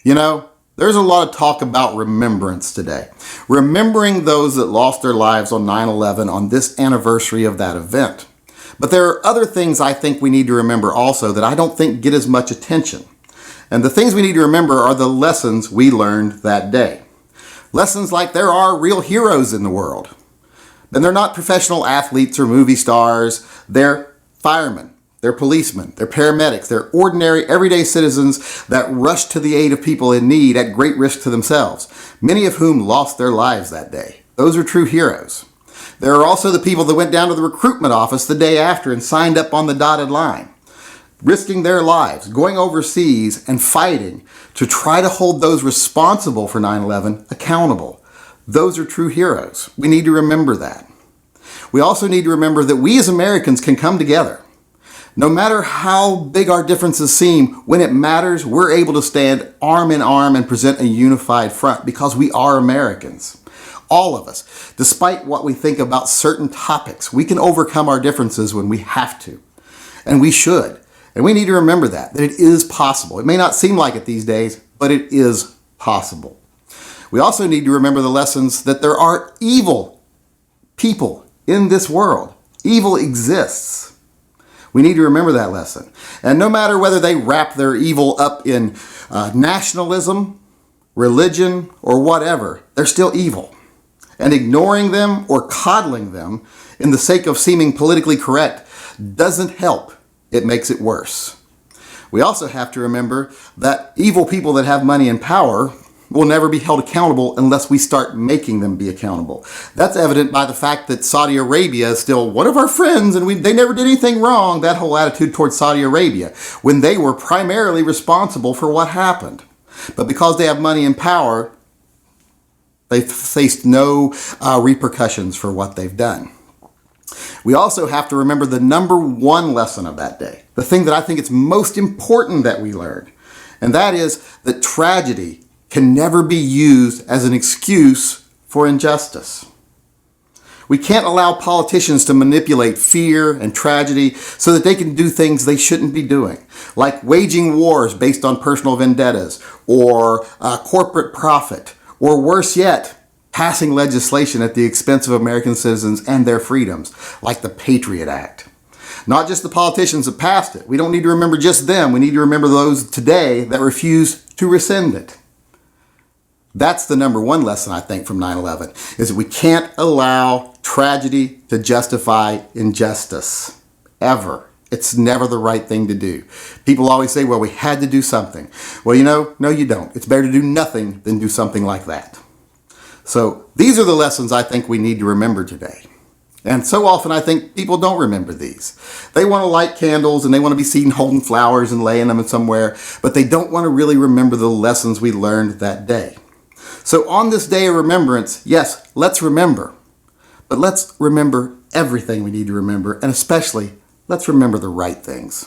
You know, there's a lot of talk about remembrance today. Remembering those that lost their lives on 9/11 on this anniversary of that event. But there are other things I think we need to remember also that I don't think get as much attention. And the things we need to remember are the lessons we learned that day. Lessons like there are real heroes in the world. And they're not professional athletes or movie stars. They're firemen. They're policemen, they're paramedics, they're ordinary, everyday citizens that rush to the aid of people in need at great risk to themselves, many of whom lost their lives that day. Those are true heroes. There are also the people that went down to the recruitment office the day after and signed up on the dotted line, risking their lives, going overseas and fighting to try to hold those responsible for 9/11 accountable. Those are true heroes. We need to remember that. We also need to remember that we as Americans can come together. No matter how big our differences seem, when it matters, we're able to stand arm in arm and present a unified front because we are Americans. All of us, despite what we think about certain topics, we can overcome our differences when we have to. And we should. And we need to remember that it is possible. It may not seem like it these days, but it is possible. We also need to remember the lessons that there are evil people in this world. Evil exists. We need to remember that lesson. And no matter whether they wrap their evil up in nationalism, religion, or whatever, they're still evil. And ignoring them or coddling them in the sake of seeming politically correct doesn't help. It makes it worse. We also have to remember that evil people that have money and power will never be held accountable unless we start making them be accountable. That's evident by the fact that Saudi Arabia is still one of our friends and they never did anything wrong, that whole attitude towards Saudi Arabia, when they were primarily responsible for what happened. But because they have money and power, they've faced no repercussions for what they've done. We also have to remember the number one lesson of that day, the thing that I think it's most important that we learned, and that is that tragedy can never be used as an excuse for injustice. We can't allow politicians to manipulate fear and tragedy so that they can do things they shouldn't be doing, like waging wars based on personal vendettas or corporate profit, or worse yet, passing legislation at the expense of American citizens and their freedoms, like the Patriot Act. Not just the politicians that passed it. We don't need to remember just them. We need to remember those today that refuse to rescind it. That's the number one lesson, I think, from 9/11, is that we can't allow tragedy to justify injustice, ever. It's never the right thing to do. People always say, well, we had to do something. Well, no, you don't. It's better to do nothing than do something like that. So these are the lessons I think we need to remember today. And so often I think people don't remember these. They want to light candles and they want to be seen holding flowers and laying them somewhere, but they don't want to really remember the lessons we learned that day. So on this day of remembrance, yes, let's remember. But let's remember everything we need to remember, and especially, let's remember the right things.